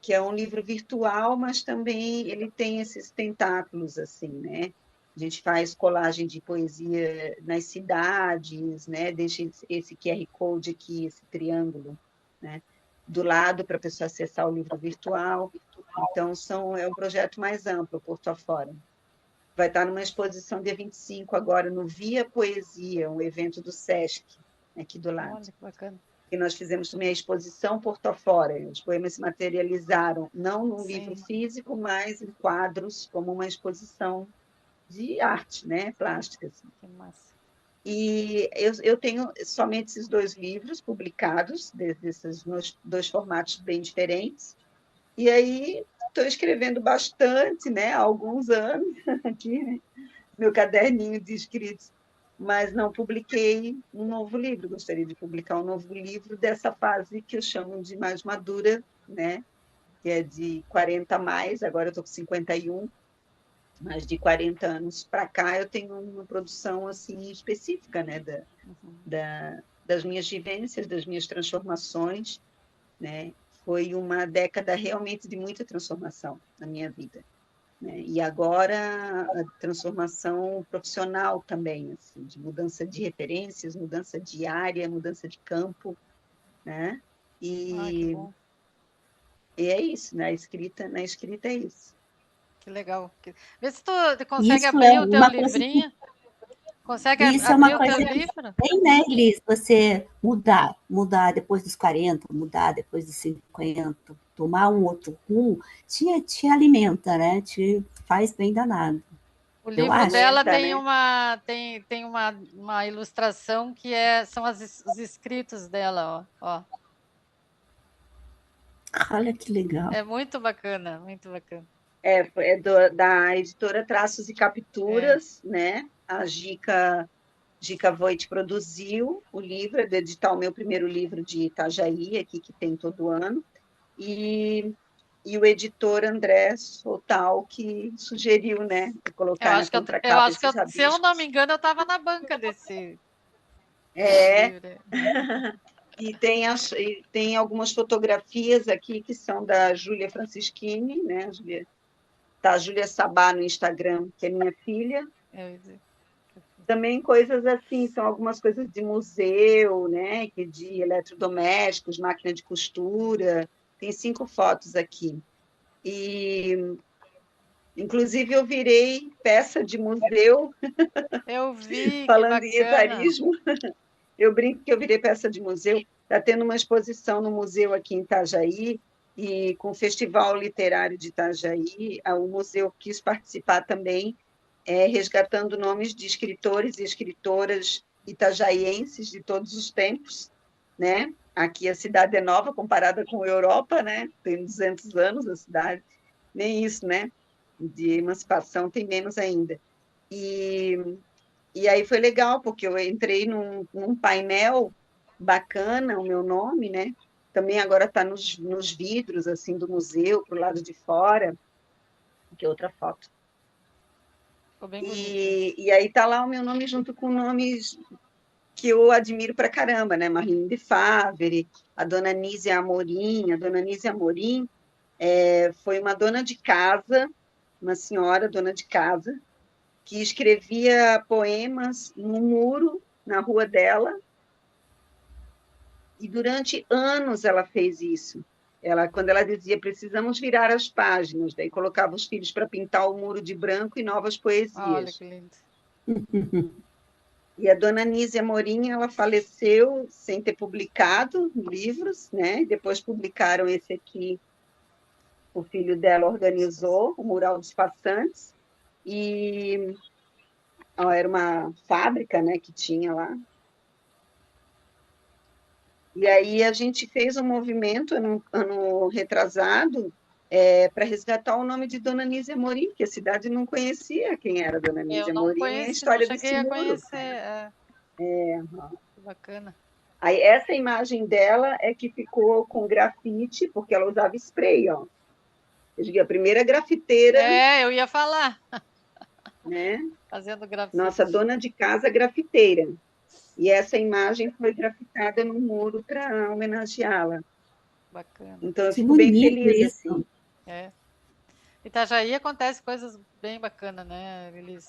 que é um livro virtual, mas também ele tem esses tentáculos assim, né? A gente faz colagem de poesia nas cidades, né? Deixa esse QR Code aqui, esse triângulo, né? Do lado para a pessoa acessar o livro virtual. Então, é um projeto mais amplo, Porto Afora. Vai estar numa exposição dia 25 agora no Via Poesia, um evento do SESC, aqui do lado. Olha que bacana. E nós fizemos também a exposição Porto Afora. Os poemas se materializaram não num livro físico, mas em quadros, como uma exposição de arte, né, plástica. Assim. Que massa. E eu tenho somente esses 2 livros publicados, desses dois formatos bem diferentes. E aí estou escrevendo bastante, né, há alguns anos aqui, né, meu caderninho de escritos, mas não publiquei um novo livro. Gostaria de publicar um novo livro dessa fase que eu chamo de mais madura, né, que é de 40 a mais, agora eu estou com 51, mas de 40 anos para cá eu tenho uma produção assim específica, né, das minhas vivências, das minhas transformações, né? Foi uma década realmente de muita transformação na minha vida, né? E agora a transformação profissional também, assim, de mudança de referências, mudança de área, mudança de campo, né? Que bom. E é isso, na escrita é isso. Que legal. Vê se tu consegue Isso abrir é o teu uma coisa livrinho. Consegue Isso é abrir uma o teu coisa que livro? tem, né, Elis? Você mudar depois dos 40, mudar depois dos 50, tomar um outro rumo, te alimenta, né? Te faz bem danado. O Eu livro acho. dela tem né? uma ilustração que são os escritos dela, ó. Olha que legal. É muito bacana, muito bacana. Da editora Traços e Capturas, né? A Gica Voit produziu o livro, é do edital meu primeiro livro de Itajaí, aqui que tem todo ano, e o editor André Sotal, que sugeriu, né, colocar na Eu contracapa acho que esses se eu não me rabiscos. engano, eu estava na banca desse É, livro. e tem algumas fotografias aqui que são da Júlia Francischini, né, a Júlia Sabá no Instagram, que é minha filha. Também coisas assim, são algumas coisas de museu, né, de eletrodomésticos, máquina de costura. Tem 5 fotos aqui. E, inclusive, eu virei peça de museu. Eu vi, que Falando em bacana. etarismo, eu brinco que eu virei peça de museu. Está tendo uma exposição no museu aqui em Itajaí, e com o Festival Literário de Itajaí, o museu quis participar também, resgatando nomes de escritores e escritoras itajaienses de todos os tempos, né? Aqui a cidade é nova comparada com a Europa, né? Tem 200 anos a cidade, nem isso, né? De emancipação tem menos ainda. E aí foi legal, porque eu entrei num painel bacana, o meu nome, né? Também agora está nos vidros assim do museu, para o lado de fora, que é outra foto. Ficou bem bonito. E aí está lá o meu nome junto com nomes que eu admiro pra caramba, né? Marlene de Favre, a dona Nízia Amorim. A dona Nízia Amorim foi uma dona de casa, uma senhora dona de casa, que escrevia poemas no muro, na rua dela, e durante anos ela fez isso. Quando ela dizia, precisamos virar as páginas, daí colocava os filhos para pintar o muro de branco e novas poesias. Olha que lindo. E a dona Nízia Amorim, ela faleceu sem ter publicado livros, né? E depois publicaram esse aqui, o filho dela organizou, o Mural dos Passantes, e ó, era uma fábrica, né, que tinha lá. E aí a gente fez um movimento, ano retrasado, para resgatar o nome de Dona Nízia Amorim, porque a cidade não conhecia quem era Dona Eu Nízia não Amorim, nem a conheci, não história desse cheguei a muro. conhecer. Que bacana. Aí essa imagem dela é que ficou com grafite, porque ela usava spray, ó. Eu digo, a primeira grafiteira, Eu ia falar, né? fazendo Nossa grafite. dona de casa grafiteira. E essa imagem foi grafitada no muro para homenageá-la. Bacana. Então eu Que fico bem bonito feliz, isso. assim. É. Itajaí acontece coisas bem bacanas, né, Elise?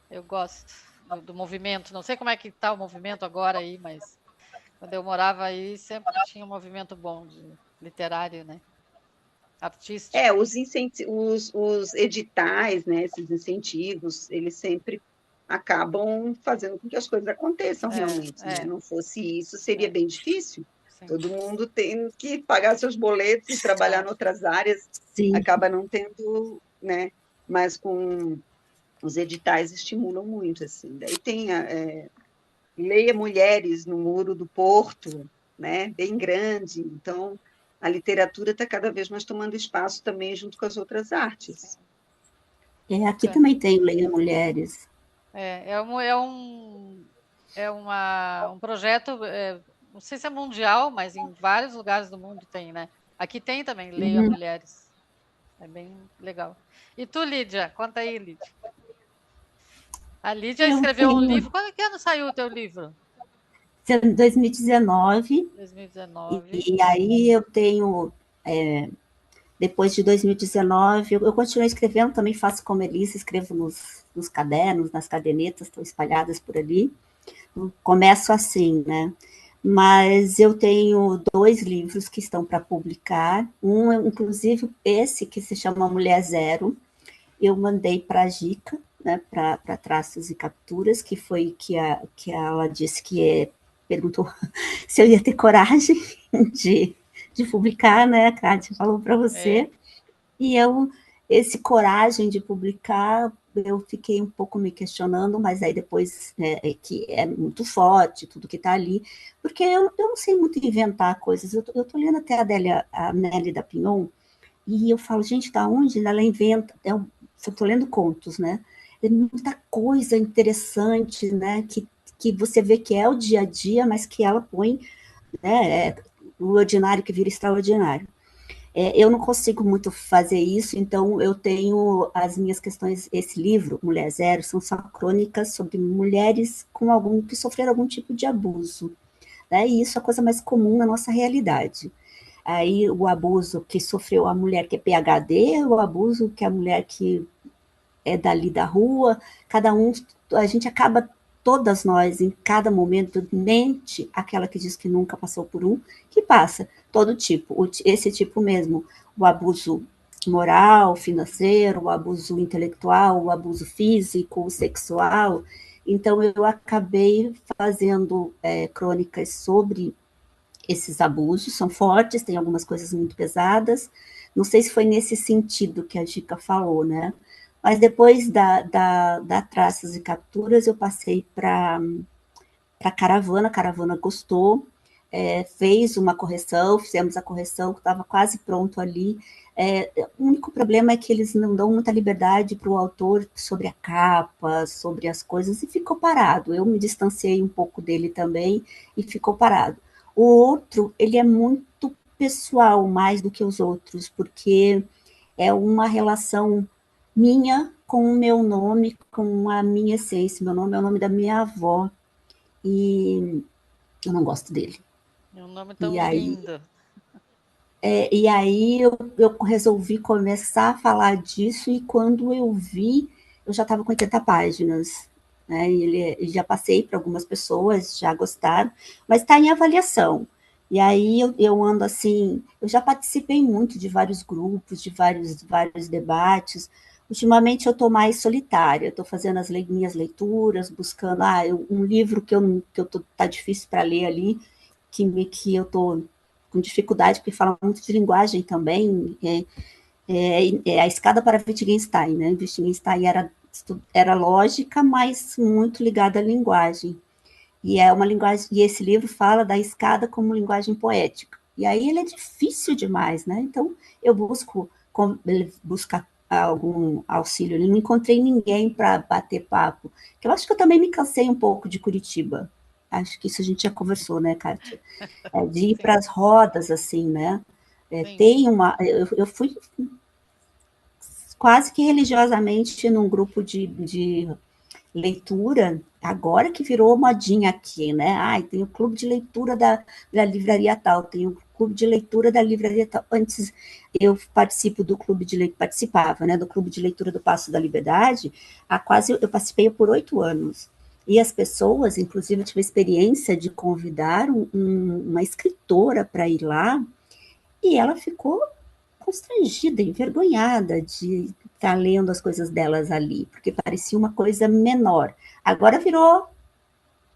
Eu gosto do movimento. Não sei como é que está o movimento agora aí, mas quando eu morava aí sempre tinha um movimento bom de literário, né? Artístico. Os editais, né, esses incentivos, eles sempre acabam fazendo com que as coisas aconteçam É, realmente, né? é, Não fosse isso, seria é, bem difícil. sim. Todo mundo tem que pagar seus boletos e trabalhar É. em outras áreas, Sim. acaba não tendo, né? Mas com os editais estimulam muito, assim. Daí tem Leia Mulheres no Muro do Porto, né? Bem grande. Então, a literatura está cada vez mais tomando espaço também junto com as outras artes. Aqui Bacana. também tem Leia Mulheres. Um projeto, não sei se é mundial, mas em vários lugares do mundo tem, né? Aqui tem também, Leia Uhum. Mulheres. É bem legal. E tu, Lídia? Conta aí, Lídia. A Lídia Eu escreveu um tenho livro. Quando que ano saiu o teu livro? 2019, 2019. e aí eu tenho, depois de 2019, eu continuo escrevendo, também faço como Elisa, escrevo nos cadernos, nas cadernetas, estão espalhadas por ali. Começo assim, né? Mas eu tenho 2 livros que estão para publicar. Um, inclusive, esse que se chama Mulher Zero, eu mandei para a Gica, né, para Traços e Capturas, que foi que ela disse perguntou se eu ia ter coragem de, de publicar, né? A Kátia falou para É. você. E esse coragem de publicar, eu fiquei um pouco me questionando, mas aí depois que é muito forte tudo que está ali, porque eu não sei muito inventar coisas. Eu tô lendo até a Nelly da Pinhon, e eu falo, gente, da onde ela inventa? Eu estou lendo contos, né? É muita coisa interessante, né? Que você vê que é o dia a dia, mas que ela põe, né? O ordinário que vira extraordinário. Eu não consigo muito fazer isso, então eu tenho as minhas questões. Esse livro, Mulher Zero, são só crônicas sobre mulheres que sofreram algum tipo de abuso, né? E isso é a coisa mais comum na nossa realidade. Aí o abuso que sofreu a mulher que é PhD, o abuso que a mulher que é dali da rua, cada um, a gente acaba, todas nós, em cada momento, mente aquela que diz que nunca passou por um, que passa, todo tipo, esse tipo mesmo, o abuso moral, financeiro, o abuso intelectual, o abuso físico, o sexual. Então, eu acabei fazendo crônicas sobre esses abusos, são fortes, tem algumas coisas muito pesadas. Não sei se foi nesse sentido que a Gica falou, né? Mas depois da Traças e Capturas, eu passei para a Caravana gostou, fez uma correção, fizemos a correção, que estava quase pronto ali. O único problema é que eles não dão muita liberdade para o autor sobre a capa, sobre as coisas, e ficou parado. Eu me distanciei um pouco dele também e ficou parado. O outro, ele é muito pessoal, mais do que os outros, porque é uma relação minha com o meu nome, com a minha essência. Meu nome é o nome da minha avó, e eu não gosto dele. É um nome E tão aí, lindo. eu resolvi começar a falar disso, e quando eu vi, eu já estava com 80 páginas. Né? Já passei para algumas pessoas, já gostaram, mas está em avaliação. E aí eu ando assim, eu já participei muito de vários grupos, de vários debates, Ultimamente eu estou mais solitária, estou fazendo as minhas leituras, buscando um livro tá difícil para ler ali, que eu estou com dificuldade, porque fala muito de linguagem também, a Escada para Wittgenstein, né? Wittgenstein era lógica, mas muito ligada à linguagem. E é uma linguagem, e esse livro fala da escada como linguagem poética. E aí ele é difícil demais, né? Então eu buscar algum auxílio. Eu não encontrei ninguém para bater papo. Eu acho que eu também me cansei um pouco de Curitiba. Acho que isso a gente já conversou, né, Kátia? De ir para Sim, as rodas, assim, né? sim. Eu fui quase que religiosamente num grupo de leitura, agora que virou modinha aqui, né? Ai, tem o clube de leitura da livraria tal, tem o clube de leitura da livraria tal. Antes eu participo do clube de leitura, participava, né, do clube de leitura do Paço da Liberdade, eu participei por 8 anos. E as pessoas, inclusive, eu tive a experiência de convidar uma escritora para ir lá, e ela ficou constrangida, envergonhada de estar lendo as coisas delas ali, porque parecia uma coisa menor. Agora virou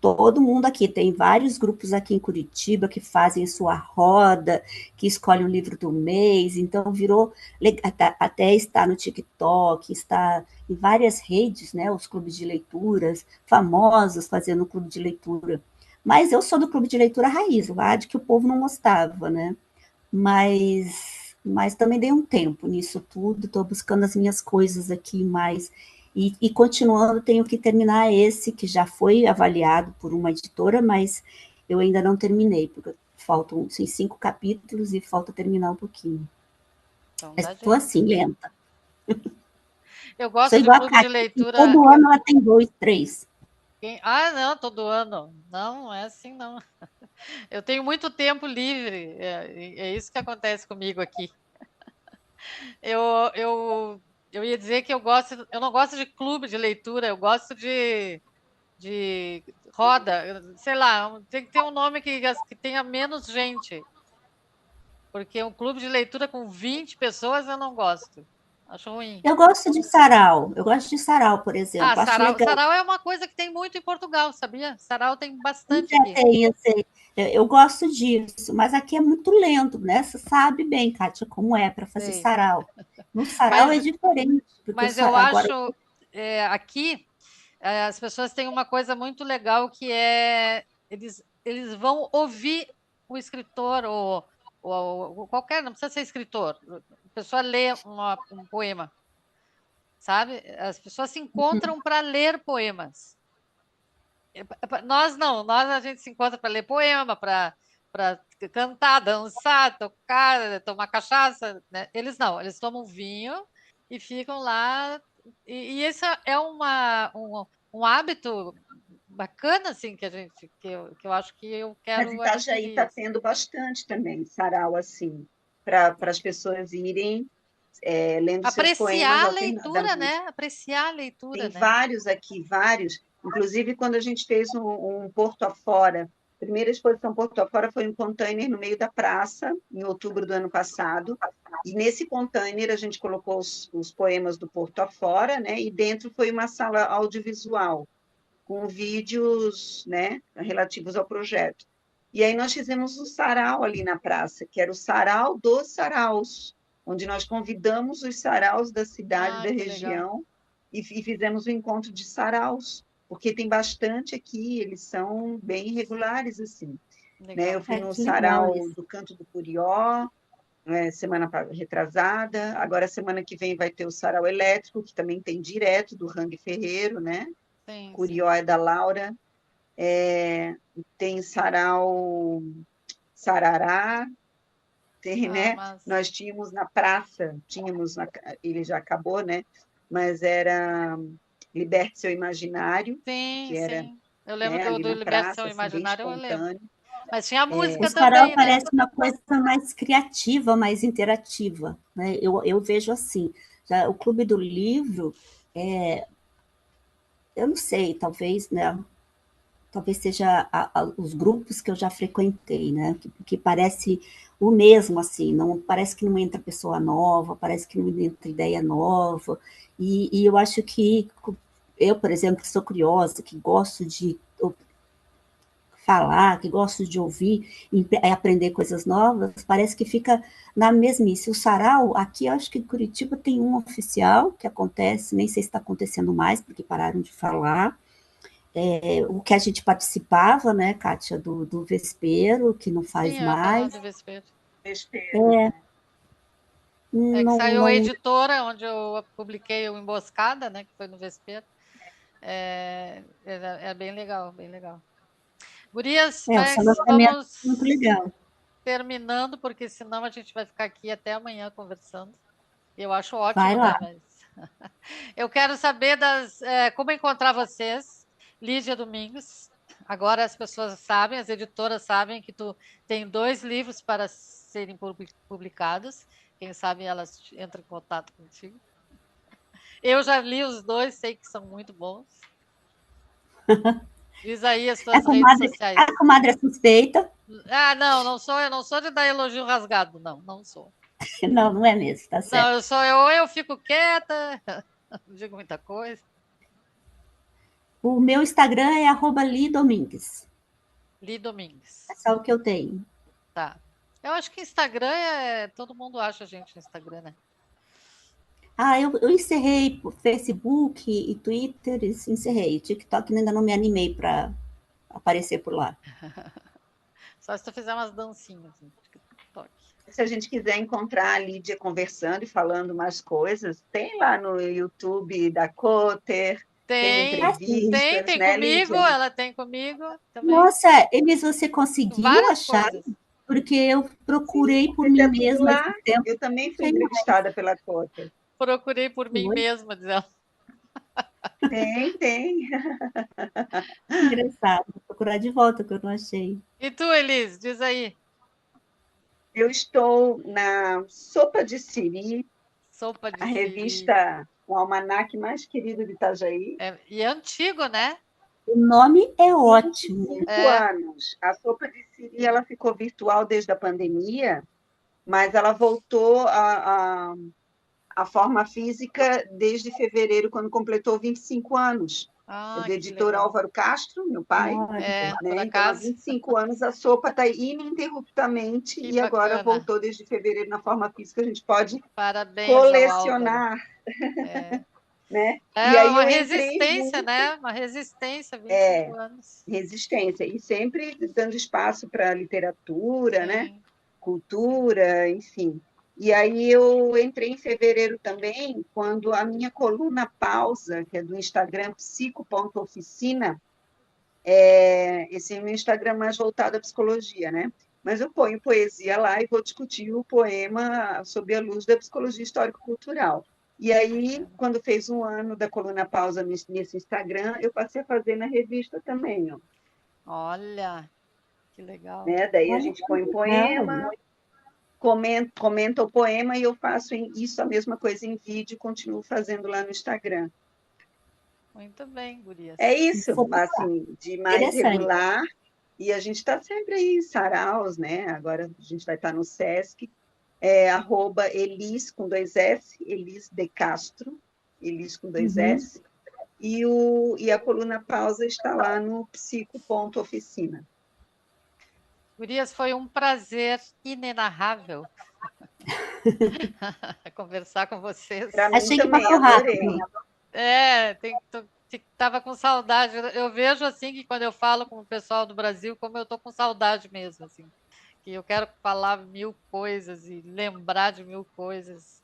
todo mundo aqui. Tem vários grupos aqui em Curitiba que fazem sua roda, que escolhem o livro do mês, então virou, até está no TikTok, está em várias redes, né, os clubes de leituras, famosos fazendo clube de leitura. Mas eu sou do clube de leitura raiz, lá de que o povo não gostava, né? Mas também dei um tempo nisso tudo, estou buscando as minhas coisas aqui mais. E continuando, tenho que terminar esse, que já foi avaliado por uma editora, mas eu ainda não terminei, porque faltam assim, 5 capítulos e falta terminar um pouquinho. Então Mas dá estou jeito. assim, lenta. Eu Sou gosto de igual a clube de Kátia, leitura. todo ano ela tem 2, 3. Ah, não, todo ano. Não, é assim, não. Eu tenho muito tempo livre. É isso que acontece comigo aqui. Eu, eu ia dizer que eu não gosto de clube de leitura, eu gosto de roda, sei lá, tem que ter um nome que tenha menos gente, porque um clube de leitura com 20 pessoas eu não gosto, acho ruim. Eu gosto de sarau, por Ah, exemplo, acho sarau, legal. sarau é uma coisa que tem muito em Portugal, sabia? Sarau tem Pois bastante é, aqui. tem, eu sei. Eu gosto disso, mas aqui é muito lento, né? Você sabe bem, Kátia, como é para fazer Sei. sarau. No sarau é Mas, diferente, porque mas eu agora acho aqui as pessoas têm uma coisa muito legal que é eles vão ouvir o escritor ou qualquer, não precisa ser escritor, a pessoa lê um poema, sabe? As pessoas se encontram para ler poemas. Nós não, nós a gente se encontra para ler poema, para cantar, dançar, tocar, tomar cachaça, né? Eles não, eles tomam vinho e ficam lá. E esse é um hábito bacana, assim, que eu acho que eu Mas quero Itajaí está adquirir. tendo bastante também sarau assim, para as pessoas irem lendo seus poemas Apreciar a leitura, alternadamente. né? Apreciar a leitura, Tem né? vários aqui, vários. Inclusive, quando a gente fez um Porto Afora, a primeira exposição Porto Afora foi um container no meio da praça, em outubro do ano passado. E nesse container a gente colocou os poemas do Porto Afora, né? E dentro foi uma sala audiovisual, com vídeos, né, relativos ao projeto. E aí nós fizemos o sarau ali na praça, que era o sarau dos saraus, onde nós convidamos os saraus da cidade, Ah, da que legal. região, e fizemos o encontro de saraus, porque tem bastante aqui, eles são bem regulares, assim. Né? Eu Legal. fui no que legal sarau isso. do Canto do Curió, semana retrasada, agora semana que vem vai ter o sarau elétrico, que também tem direto do Rangue Ferreiro, né? Sim, Curió sim. é da Laura, tem sarau Sarará, tem, Ah, né? mas Nós tínhamos na praça, ele já acabou, né? Mas era Liberte Seu Imaginário, sim, que era, sim. Eu lembro né, ali do na Libertação praça, assim, bem Imaginária, eu lembro. espontâneo. Mas tinha a O música sarau também, né? parece uma coisa mais criativa, mais interativa, né? Eu vejo assim. Já o Clube do Livro, eu não sei, talvez, né? Talvez seja os grupos que eu já frequentei, né? Que parece o mesmo, assim, não, parece que não entra pessoa nova, parece que não entra ideia nova, e eu acho que eu, por exemplo, que sou curiosa, que gosto de falar, que gosto de ouvir e aprender coisas novas, parece que fica na mesmice. O sarau, aqui eu acho que em Curitiba tem um oficial que acontece, nem sei se está acontecendo mais, porque pararam de falar, o que a gente participava, né, Kátia, do Vespero, que não faz Sim, eu ia falar mais. do Vespeiro. É que Não, saiu a não, editora, onde eu publiquei o Emboscada, né, que foi no Vespeiro. É bem legal, bem legal. Gurias, o seu lançamento é muito vamos legal. terminando, porque senão a gente vai ficar aqui até amanhã conversando. Eu acho ótimo, Vai né? lá. Mas eu quero saber como encontrar vocês, Lídia Domingues. Agora as pessoas sabem, as editoras sabem que tu tem 2 livros para serem publicados. Quem sabe elas entram em contato contigo. Eu já li os 2, sei que são muito bons. Diz aí as tuas redes sociais. A comadre é suspeita. Ah, não sou, eu não sou de dar elogio rasgado, não sou. Não, não é mesmo, tá certo. Não, eu fico quieta, não digo muita coisa. O meu Instagram é @lidomingues. Li Domingues. É só o que eu tenho. Tá. Eu acho que Instagram todo mundo acha a gente no Instagram, né? Eu encerrei por Facebook e Twitter, encerrei. O TikTok ainda não me animei para aparecer por lá. Só se tu fizer umas dancinhas no TikTok. Se a gente quiser encontrar a Lídia conversando e falando mais coisas, tem lá no YouTube da Coter, tem entrevistas, tem né, comigo, Lídia? ela tem comigo também. Nossa, Elis, você conseguiu Várias achar? coisas. Porque eu procurei por Mas mim é tudo mesma lá. esse tempo. Eu também fui Tem mais. entrevistada pela Coter. Procurei por mim Oi? mesma, diz ela. Tem. Engraçado. Vou procurar de volta, que eu não achei. E tu, Elis, diz aí. Eu estou na Sopa de Siri, Sopa de a siri. revista, o almanaque mais querido de Itajaí. E é antigo, né? O nome é ótimo. 5 anos. A Sopa de Siri ela ficou virtual desde a pandemia, mas ela voltou à forma física desde fevereiro, quando completou 25 anos. É do Que editor legal. Álvaro Castro, meu pai. Por Né? Então, há acaso. 25 anos a sopa está ininterruptamente Que e agora bacana. voltou desde fevereiro na forma física. A gente pode Parabéns colecionar. Né? E aí uma eu entrei resistência, junto, né? Uma resistência, 25 anos. resistência, e sempre dando espaço para literatura, Sim. né? Cultura, enfim. E aí eu entrei em fevereiro também, quando a minha coluna Pausa, que é do Instagram psico.oficina, esse é o meu Instagram mais voltado à psicologia, né? Mas eu ponho poesia lá e vou discutir o poema sob a luz da psicologia histórico-cultural. E aí, quando fez 1 ano da coluna Pausa nesse Instagram, eu passei a fazer na revista também. Ó. Olha, que legal. Né? Daí a gente põe poema, comenta o poema e eu faço isso, a mesma coisa em vídeo, continuo fazendo lá no Instagram. Muito bem, gurias. É isso, assim, de mais regular. E a gente está sempre aí em saraus, né? Agora a gente vai estar no Sesc, @Elis com 2 S, Elis de Castro, Elis com 2 S, e a coluna Pausa está lá no psico.oficina. Gurias, foi um prazer inenarrável conversar com vocês. Achei que passou rápido. Tava com saudade. Eu vejo assim que quando eu falo com o pessoal do Brasil, como eu tô com saudade mesmo, assim. Que eu quero falar 1000 coisas e lembrar de 1000 coisas.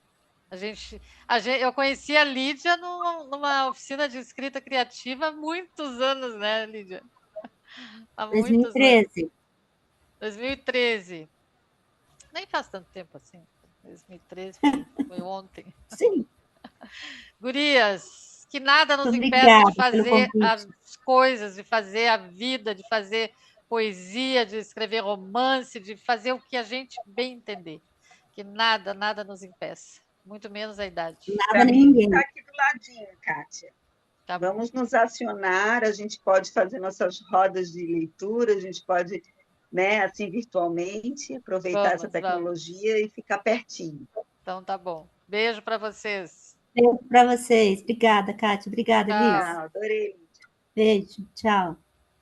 Eu conheci a Lídia numa oficina de escrita criativa há muitos anos, né, Lídia? Há 2013. Anos. 2013. Nem faz tanto tempo assim. 2013 foi ontem. Sim. Gurias, que nada nos impeça de fazer as coisas, de fazer a vida, de fazer poesia, de escrever romance, de fazer o que a gente bem entender. Que nada nos impeça. Muito menos a idade. Nada nem ninguém. Está aqui do ladinho, Kátia. Tá, vamos nos acionar, a gente pode fazer nossas rodas de leitura, a gente pode né, assim, virtualmente, aproveitar essa Vamos, vamos. tecnologia e ficar pertinho. Então tá bom. Beijo para vocês. Beijo para vocês. Obrigada, Kátia. Obrigada, Liz. Tchau. Ah, adorei. Beijo. Tchau.